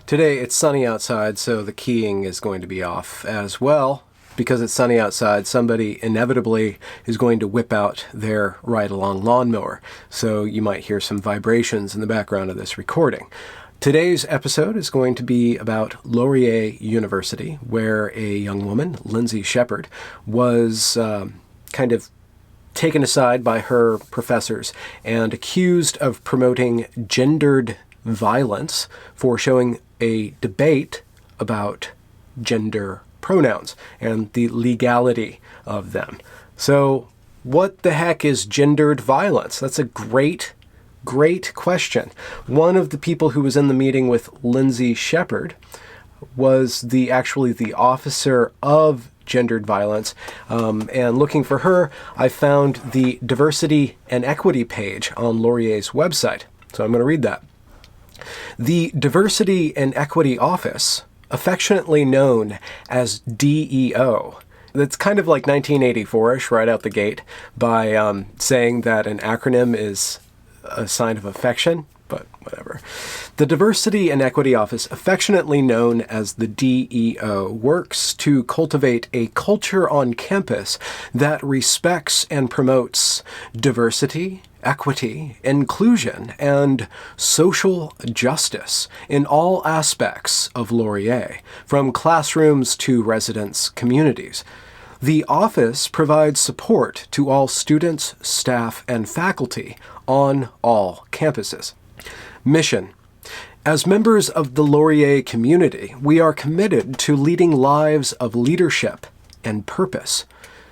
Today it's sunny outside, so the keying is going to be off as well. Because it's sunny outside, somebody inevitably is going to whip out their ride-along lawnmower. So you might hear some vibrations in the background of this recording. Today's episode is going to be about Laurier University, where a young woman, Lindsay Shepherd, was kind of taken aside by her professors and accused of promoting gendered violence for showing a debate about gender pronouns and the legality of them. So what the heck is gendered violence? That's a great question. One of the people who was in the meeting with Lindsay Shepherd was actually the officer of gendered violence. And looking for her, I found the diversity and equity page on Laurier's website. So I'm going to read that. The Diversity and Equity Office, affectionately known as DEO. That's kind of like 1984-ish right out the gate by saying that an acronym is a sign of affection, but whatever. The Diversity and Equity Office, affectionately known as the DEO, works to cultivate a culture on campus that respects and promotes diversity, equity, inclusion, and social justice in all aspects of Laurier, from classrooms to residents' communities. The office provides support to all students, staff, and faculty on all campuses. Mission. As members of the Laurier community, we are committed to leading lives of leadership and purpose.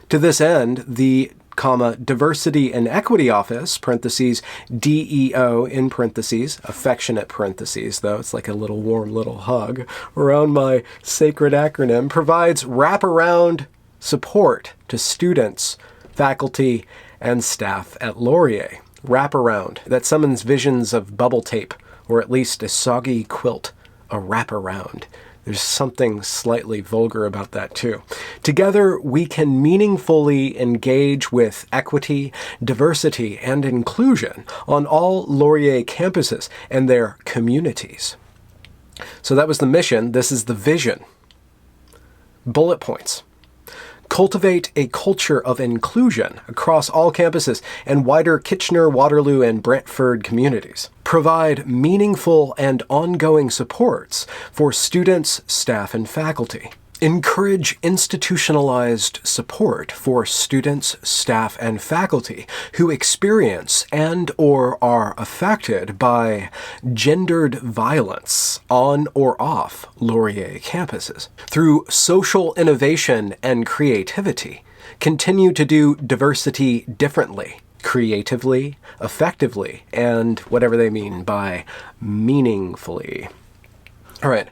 To this end, the Diversity and Equity Office, parentheses, DEO in parentheses, affectionate parentheses, though it's like a little warm little hug around my sacred acronym, provides wraparound support to students, faculty, and staff at Laurier. Wraparound. That summons visions of bubble tape, or at least a soggy quilt, a wraparound. There's something slightly vulgar about that too. Together, we can meaningfully engage with equity, diversity, and inclusion on all Laurier campuses and their communities. So that was the mission. This is the vision. Bullet points. Cultivate a culture of inclusion across all campuses and wider Kitchener, Waterloo, and Brantford communities. Provide meaningful and ongoing supports for students, staff, and faculty. Encourage institutionalized support for students, staff, and faculty who experience and/or are affected by gendered violence on or off Laurier campuses. Through social innovation and creativity, continue to do diversity differently, creatively, effectively, and whatever they mean by meaningfully. All right.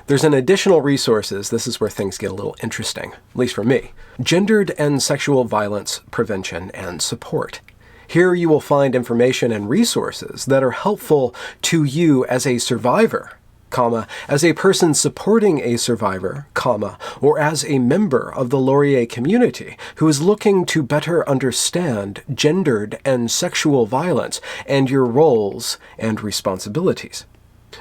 There's an additional resources. This is where things get a little interesting, at least for me. Gendered and Sexual Violence Prevention and Support. Here you will find information and resources that are helpful to you as a survivor, as a person supporting a survivor, or as a member of the Laurier community who is looking to better understand gendered and sexual violence and your roles and responsibilities.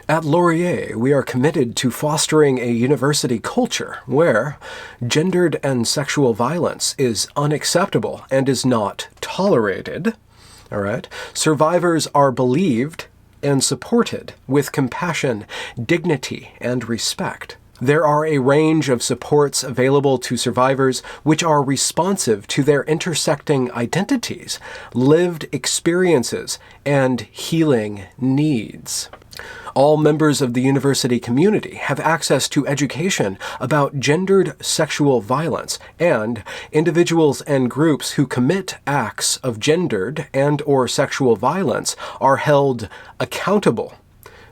At Laurier, we are committed to fostering a university culture where gendered and sexual violence is unacceptable and is not tolerated. All right? Survivors are believed and supported with compassion, dignity, and respect. There are a range of supports available to survivors which are responsive to their intersecting identities, lived experiences, and healing needs. All members of the university community have access to education about gendered sexual violence, and individuals and groups who commit acts of gendered and/or sexual violence are held accountable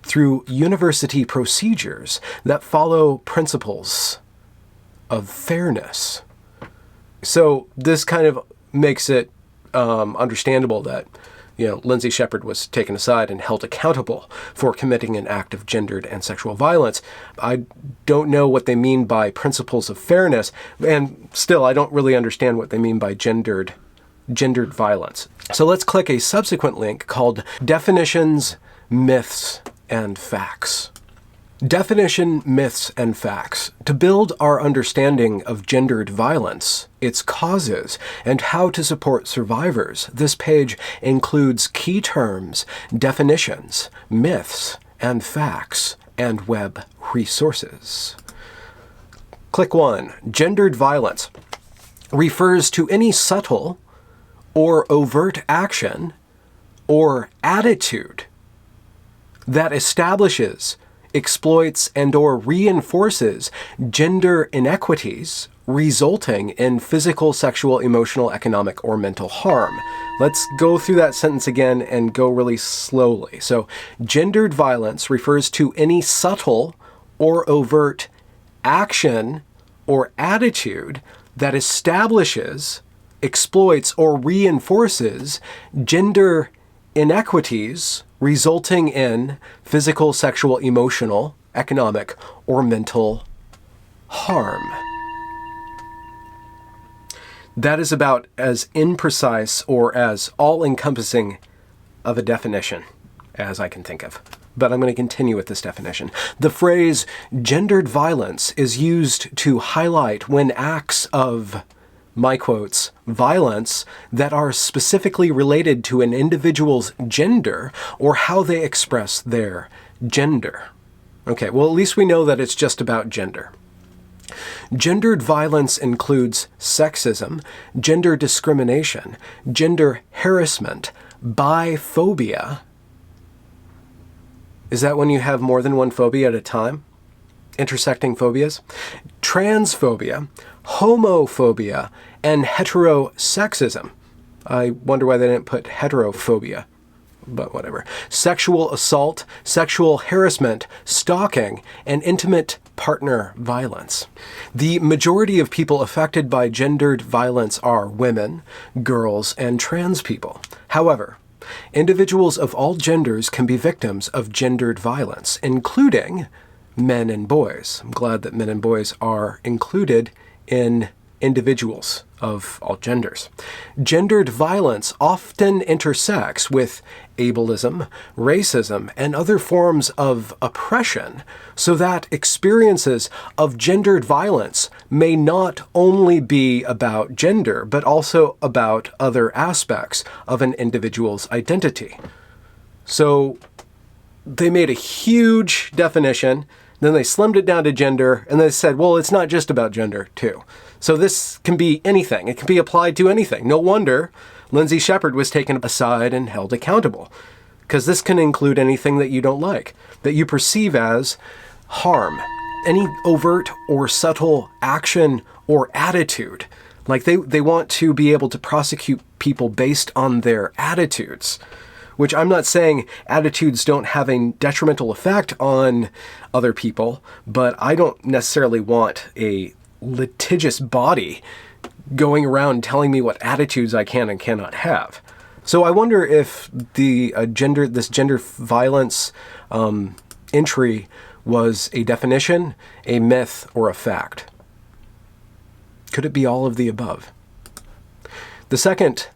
through university procedures that follow principles of fairness. So this kind of makes it understandable that Lindsay Shepherd was taken aside and held accountable for committing an act of gendered and sexual violence. I don't know what they mean by principles of fairness, and still I don't really understand what they mean by gendered violence. So let's click a subsequent link called Definitions, Myths, and Facts. Definition, myths, and facts. To build our understanding of gendered violence, its causes, and how to support survivors, this page includes key terms, definitions, myths, and facts, and web resources. Click 1. Gendered violence refers to any subtle or overt action or attitude that establishes, exploits, and/or reinforces gender inequities resulting in physical, sexual, emotional, economic, or mental harm. Let's go through that sentence again and go really slowly. So, gendered violence refers to any subtle or overt action or attitude that establishes, exploits, or reinforces gender inequities resulting in physical, sexual, emotional, economic, or mental harm. That is about as imprecise or as all-encompassing of a definition as I can think of. But I'm going to continue with this definition. The phrase gendered violence is used to highlight when acts of, my quotes, violence that are specifically related to an individual's gender or how they express their gender. Okay, well, at least we know that it's just about gender. Gendered violence includes sexism, gender discrimination, gender harassment, biphobia. Is that when you have more than one phobia at a time? Intersecting phobias? Transphobia, homophobia, and heterosexism. I wonder why they didn't put heterophobia, but whatever. Sexual assault, sexual harassment, stalking, and intimate partner violence. The majority of people affected by gendered violence are women, girls, and trans people. However, individuals of all genders can be victims of gendered violence, including men and boys. I'm glad that men and boys are included in individuals of all genders. Gendered violence often intersects with ableism, racism, and other forms of oppression, so that experiences of gendered violence may not only be about gender, but also about other aspects of an individual's identity. So they made a huge definition, then they slimmed it down to gender, and they said, well, it's not just about gender, too. So this can be anything. It can be applied to anything. No wonder Lindsay Shepherd was taken aside and held accountable, because this can include anything that you don't like, that you perceive as harm, any overt or subtle action or attitude. Like they want to be able to prosecute people based on their attitudes, which I'm not saying attitudes don't have a detrimental effect on other people, but I don't necessarily want a litigious body going around telling me what attitudes I can and cannot have. So I wonder if the this gender violence entry was a definition, a myth, or a fact. Could it be all of the above? The second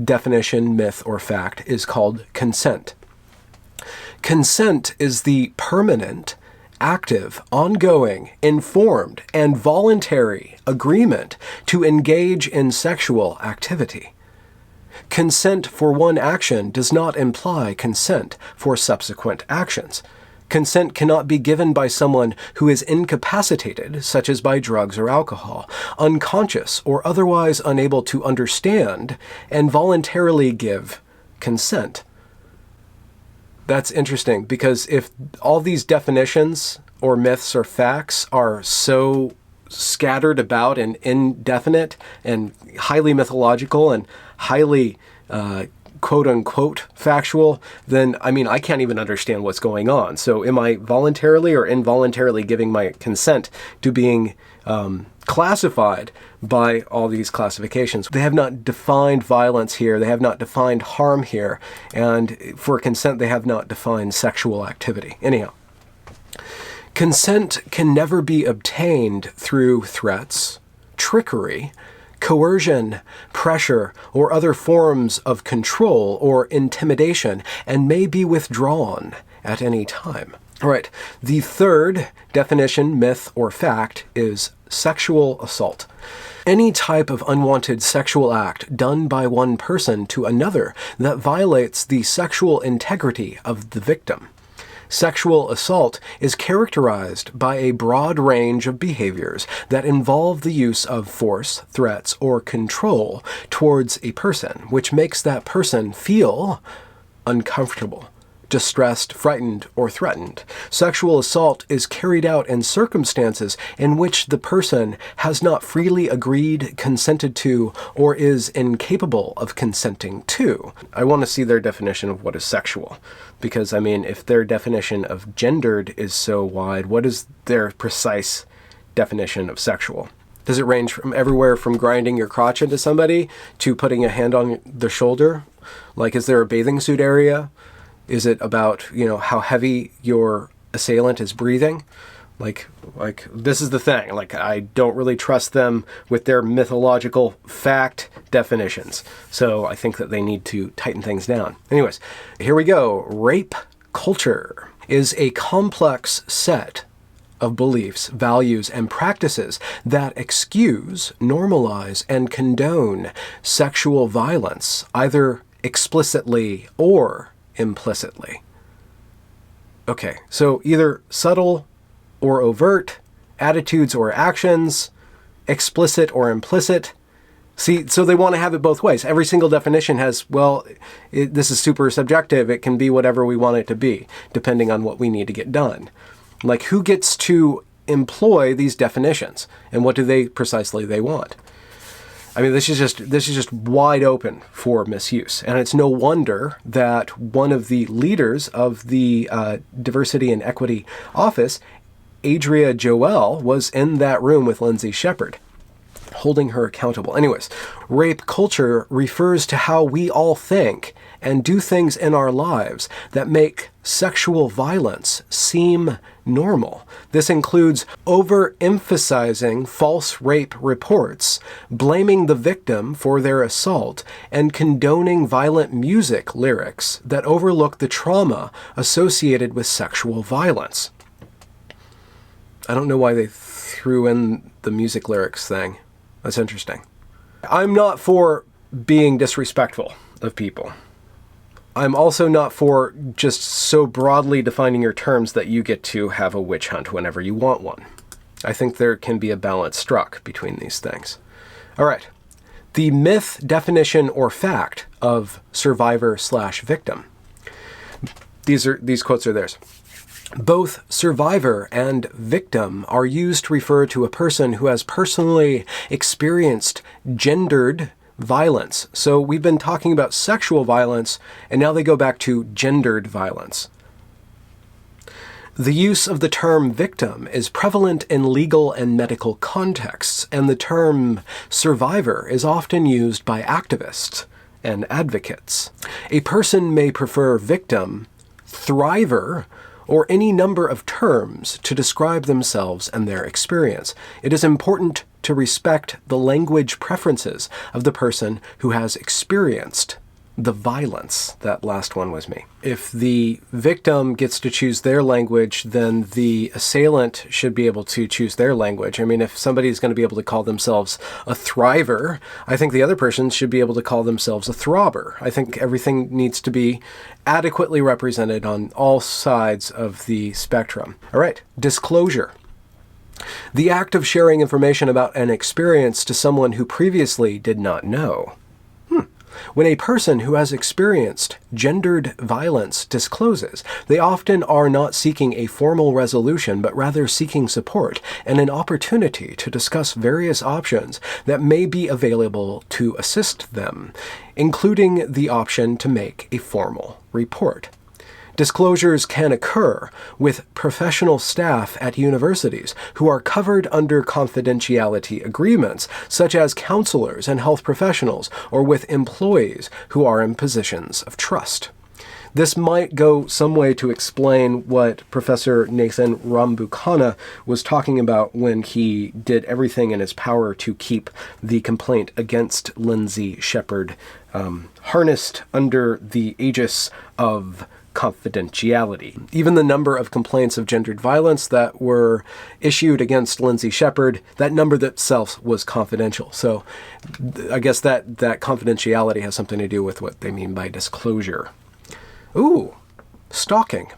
definition, myth, or fact is called consent. Consent is the permanent, active, ongoing, informed, and voluntary agreement to engage in sexual activity. Consent for one action does not imply consent for subsequent actions. Consent cannot be given by someone who is incapacitated, such as by drugs or alcohol, unconscious or otherwise unable to understand and voluntarily give consent. That's interesting, because if all these definitions or myths or facts are so scattered about and indefinite and highly mythological and highly quote-unquote factual, then, I can't even understand what's going on. So am I voluntarily or involuntarily giving my consent to being classified by all these classifications? They have not defined violence here. They have not defined harm here. And for consent, they have not defined sexual activity. Anyhow, consent can never be obtained through threats, trickery, coercion, pressure, or other forms of control or intimidation, and may be withdrawn at any time. All right, the third definition, myth, or fact is sexual assault. Any type of unwanted sexual act done by one person to another that violates the sexual integrity of the victim. Sexual assault is characterized by a broad range of behaviors that involve the use of force, threats, or control towards a person, which makes that person feel uncomfortable, distressed, frightened, or threatened. Sexual assault is carried out in circumstances in which the person has not freely agreed, consented to, or is incapable of consenting to. I want to see their definition of what is sexual. Because, I mean, if their definition of gendered is so wide, what is their precise definition of sexual? Does it range from everywhere from grinding your crotch into somebody to putting a hand on the shoulder? Like, is there a bathing suit area? Is it about, how heavy your assailant is breathing? Like this is the thing. Like, I don't really trust them with their mythological fact definitions. So I think that they need to tighten things down. Anyways, here we go. Rape culture is a complex set of beliefs, values, and practices that excuse, normalize, and condone sexual violence, either explicitly or implicitly. Okay, so either subtle or overt, attitudes or actions, explicit or implicit. See, so they want to have it both ways. Every single definition has, this is super subjective. It can be whatever we want it to be, depending on what we need to get done. Like, who gets to employ these definitions, and what do they precisely want? I mean, this is just wide open for misuse. And it's no wonder that one of the leaders of the Diversity and Equity Office, Adria Joel, was in that room with Lindsay Shepherd, holding her accountable. Anyways, rape culture refers to how we all think and do things in our lives that make sexual violence seem normal. This includes overemphasizing false rape reports, blaming the victim for their assault, and condoning violent music lyrics that overlook the trauma associated with sexual violence. I don't know why they threw in the music lyrics thing. That's interesting. I'm not for being disrespectful of people. I'm also not for just so broadly defining your terms that you get to have a witch hunt whenever you want one. I think there can be a balance struck between these things. All right. The myth, definition, or fact of survivor/victim. These quotes are theirs. Both survivor and victim are used to refer to a person who has personally experienced gendered violence. So we've been talking about sexual violence, and now they go back to gendered violence. The use of the term victim is prevalent in legal and medical contexts, and the term survivor is often used by activists and advocates. A person may prefer victim, thriver, or any number of terms to describe themselves and their experience. It is important to respect the language preferences of the person who has experienced the violence. That last one was me. If the victim gets to choose their language, then the assailant should be able to choose their language. I mean, if somebody's going to be able to call themselves a thriver, I think the other person should be able to call themselves a throbber. I think everything needs to be adequately represented on all sides of the spectrum. All right, disclosure. The act of sharing information about an experience to someone who previously did not know. When a person who has experienced gendered violence discloses, they often are not seeking a formal resolution, but rather seeking support and an opportunity to discuss various options that may be available to assist them, including the option to make a formal report. Disclosures can occur with professional staff at universities who are covered under confidentiality agreements, such as counselors and health professionals, or with employees who are in positions of trust. This might go some way to explain what Professor Nathan Rambukkana was talking about when he did everything in his power to keep the complaint against Lindsay Shepherd harnessed under the aegis of confidentiality. Even the number of complaints of gendered violence that were issued against Lindsay Shepherd, that number itself was confidential. So I guess that confidentiality has something to do with what they mean by disclosure. Ooh, stalking.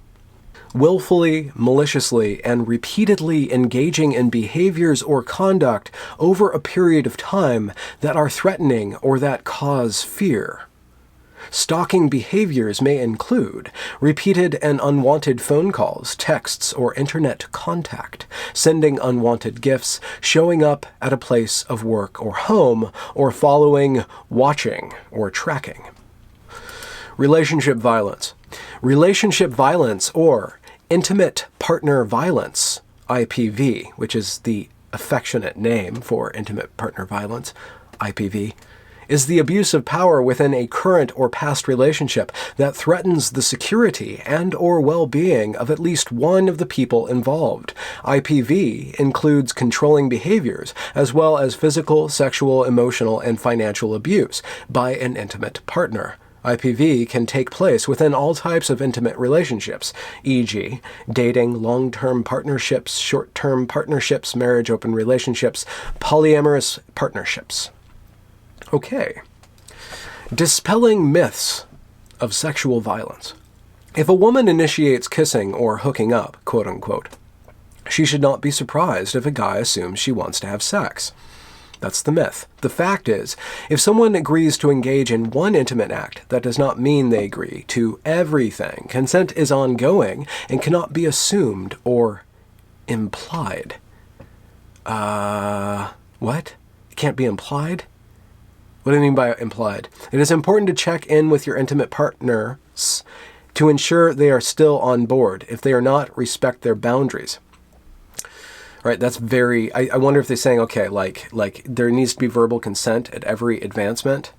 Willfully, maliciously, and repeatedly engaging in behaviors or conduct over a period of time that are threatening or that cause fear. Stalking behaviors may include repeated and unwanted phone calls, texts, or internet contact, sending unwanted gifts, showing up at a place of work or home, or following, watching, or tracking. Relationship violence. Relationship violence, or intimate partner violence, IPV, which is the affectionate name for intimate partner violence, IPV, is the abuse of power within a current or past relationship that threatens the security and or well-being of at least one of the people involved. IPV includes controlling behaviors as well as physical, sexual, emotional, and financial abuse by an intimate partner. IPV can take place within all types of intimate relationships, e.g., dating, long-term partnerships, short-term partnerships, marriage, open relationships, polyamorous partnerships. Okay. Dispelling myths of sexual violence. If a woman initiates kissing or hooking up, quote-unquote, she should not be surprised if a guy assumes she wants to have sex. That's the myth. The fact is, if someone agrees to engage in one intimate act, that does not mean they agree to everything. Consent is ongoing and cannot be assumed or implied. What? It can't be implied? What do I mean by implied? It is important to check in with your intimate partners to ensure they are still on board. If they are not, respect their boundaries. Right, that's very, I wonder if they're saying, okay, like there needs to be verbal consent at every advancement.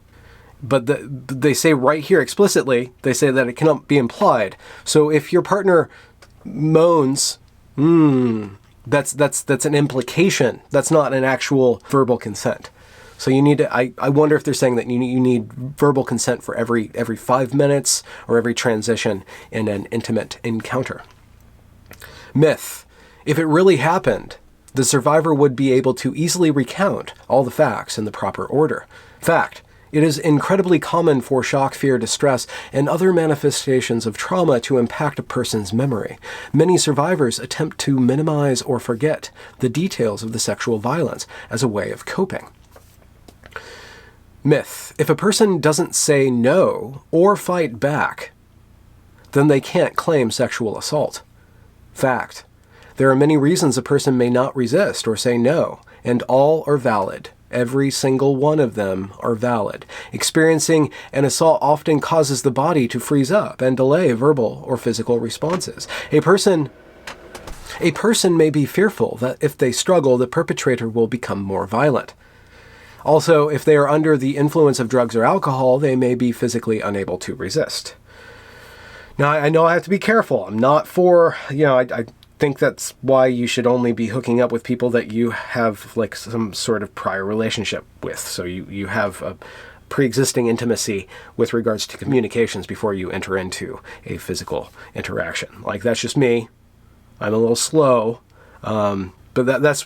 But they say right here explicitly, they say that it cannot be implied. So if your partner moans, that's an implication. That's not an actual verbal consent. So you need to, I wonder if they're saying that you need verbal consent for every 5 minutes or every transition in an intimate encounter. Myth. If it really happened, the survivor would be able to easily recount all the facts in the proper order. Fact. It is incredibly common for shock, fear, distress, and other manifestations of trauma to impact a person's memory. Many survivors attempt to minimize or forget the details of the sexual violence as a way of coping. Myth. If a person doesn't say no or fight back, then they can't claim sexual assault. Fact. There are many reasons a person may not resist or say no, and all are valid. Every single one of them are valid. Experiencing an assault often causes the body to freeze up and delay verbal or physical responses. A person may be fearful that if they struggle, the perpetrator will become more violent. Also, if they are under the influence of drugs or alcohol, they may be physically unable to resist. Now, I know I have to be careful. I'm not for, I think that's why you should only be hooking up with people that you have like some sort of prior relationship with. So you have a pre-existing intimacy with regards to communications before you enter into a physical interaction. Like, that's just me. I'm a little slow. But that's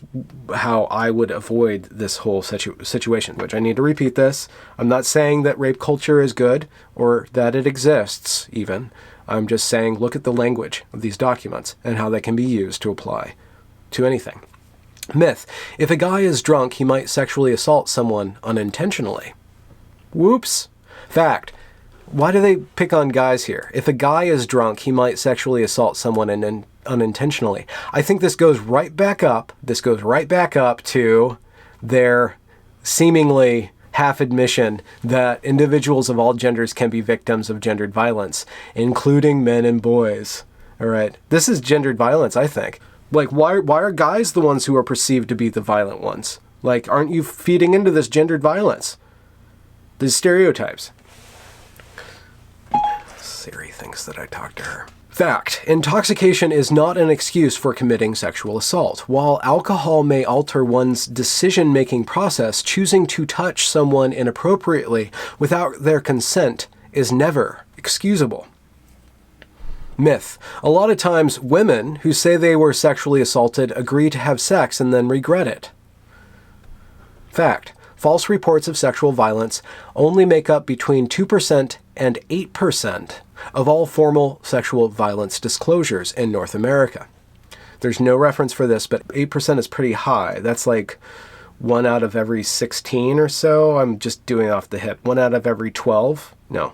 how I would avoid this whole situation, which I need to repeat this. I'm not saying that rape culture is good or that it exists even. I'm just saying look at the language of these documents and how they can be used to apply to anything. Myth. If a guy is drunk, he might sexually assault someone unintentionally. Whoops. Fact. Why do they pick on guys here? If a guy is drunk, he might sexually assault someone unintentionally. I think this goes right back up. This goes right back up to their seemingly half admission that individuals of all genders can be victims of gendered violence, including men and boys. All right. This is gendered violence, I think. Like, why are guys the ones who are perceived to be the violent ones? Like, aren't you feeding into this gendered violence? These stereotypes. Siri thinks that I talked to her. Fact. Intoxication is not an excuse for committing sexual assault. While alcohol may alter one's decision-making process, choosing to touch someone inappropriately without their consent is never excusable. Myth. A lot of times women who say they were sexually assaulted agree to have sex and then regret it. Fact. False reports of sexual violence only make up between 2% and 8% of all formal sexual violence disclosures in North America. There's no reference for this, but 8% is pretty high. That's like 1 out of every 16 or so. I'm just doing off the hip. 1 out of every 12? No.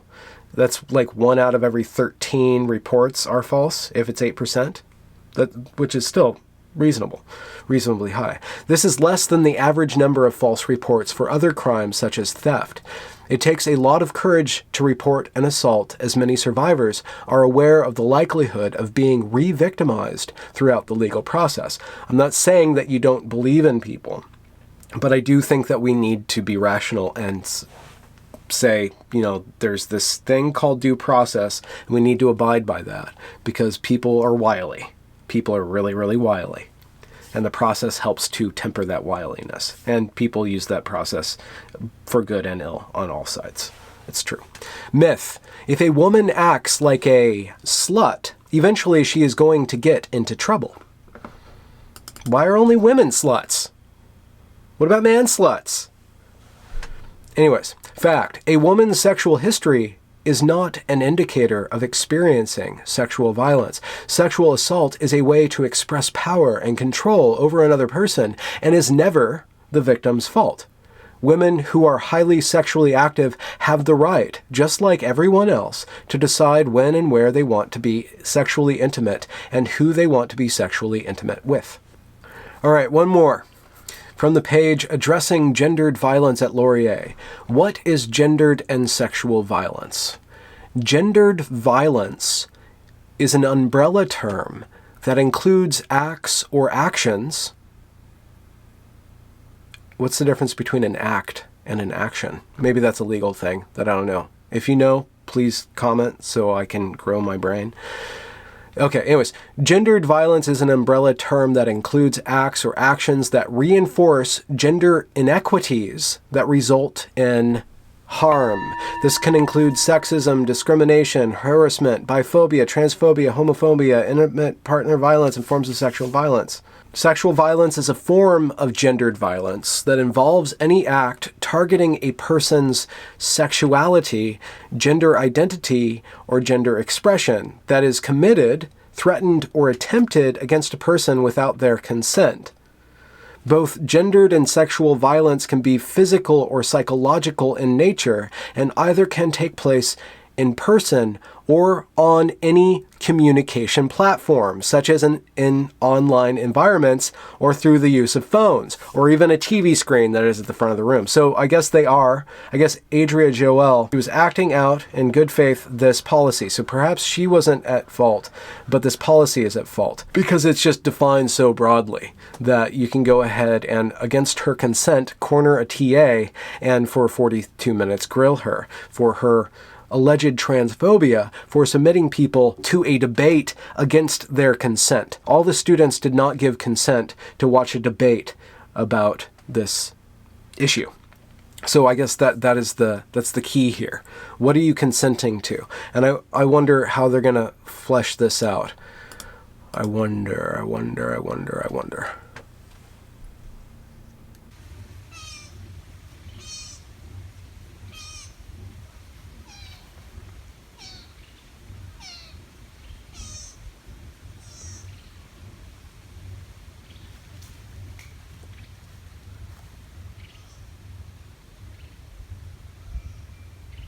That's like 1 out of every 13 reports are false if it's 8%, which is still reasonably high. This is less than the average number of false reports for other crimes such as theft. It takes a lot of courage to report an assault, as many survivors are aware of the likelihood of being re-victimized throughout the legal process. I'm not saying that you don't believe in people, but I do think that we need to be rational and say, there's this thing called due process, and we need to abide by that because people are wily. People are really, really wily. And the process helps to temper that wiliness. And people use that process for good and ill on all sides. It's true. Myth. If a woman acts like a slut, eventually she is going to get into trouble. Why are only women sluts? What about man sluts? Anyways, fact. A woman's sexual history is not an indicator of experiencing sexual violence. Sexual assault is a way to express power and control over another person and is never the victim's fault. Women who are highly sexually active have the right, just like everyone else, to decide when and where they want to be sexually intimate and who they want to be sexually intimate with. All right, one more. From the page Addressing Gendered Violence at Laurier. What is gendered and sexual violence? Gendered violence is an umbrella term that includes acts or actions. What's the difference between an act and an action? Maybe that's a legal thing that I don't know. If you know, please comment so I can grow my brain. Okay, anyways, gendered violence is an umbrella term that includes acts or actions that reinforce gender inequities that result in harm. This can include sexism, discrimination, harassment, biphobia, transphobia, homophobia, intimate partner violence, and forms of sexual violence. Sexual violence is a form of gendered violence that involves any act targeting a person's sexuality, gender identity, or gender expression that is committed, threatened, or attempted against a person without their consent. Both gendered and sexual violence can be physical or psychological in nature, and either can take place in person or on any communication platform, such as in online environments or through the use of phones, or even a TV screen that is at the front of the room. So I guess Adria Joel, she was acting out in good faith this policy. So perhaps she wasn't at fault, but this policy is at fault because it's just defined so broadly that you can go ahead and, against her consent, corner a TA and for 42 minutes grill her for her alleged transphobia, for submitting people to a debate against their consent. All the students did not give consent to watch a debate about this issue. So I guess that's the key here. What are you consenting to? And I wonder how they're going to flesh this out. I wonder.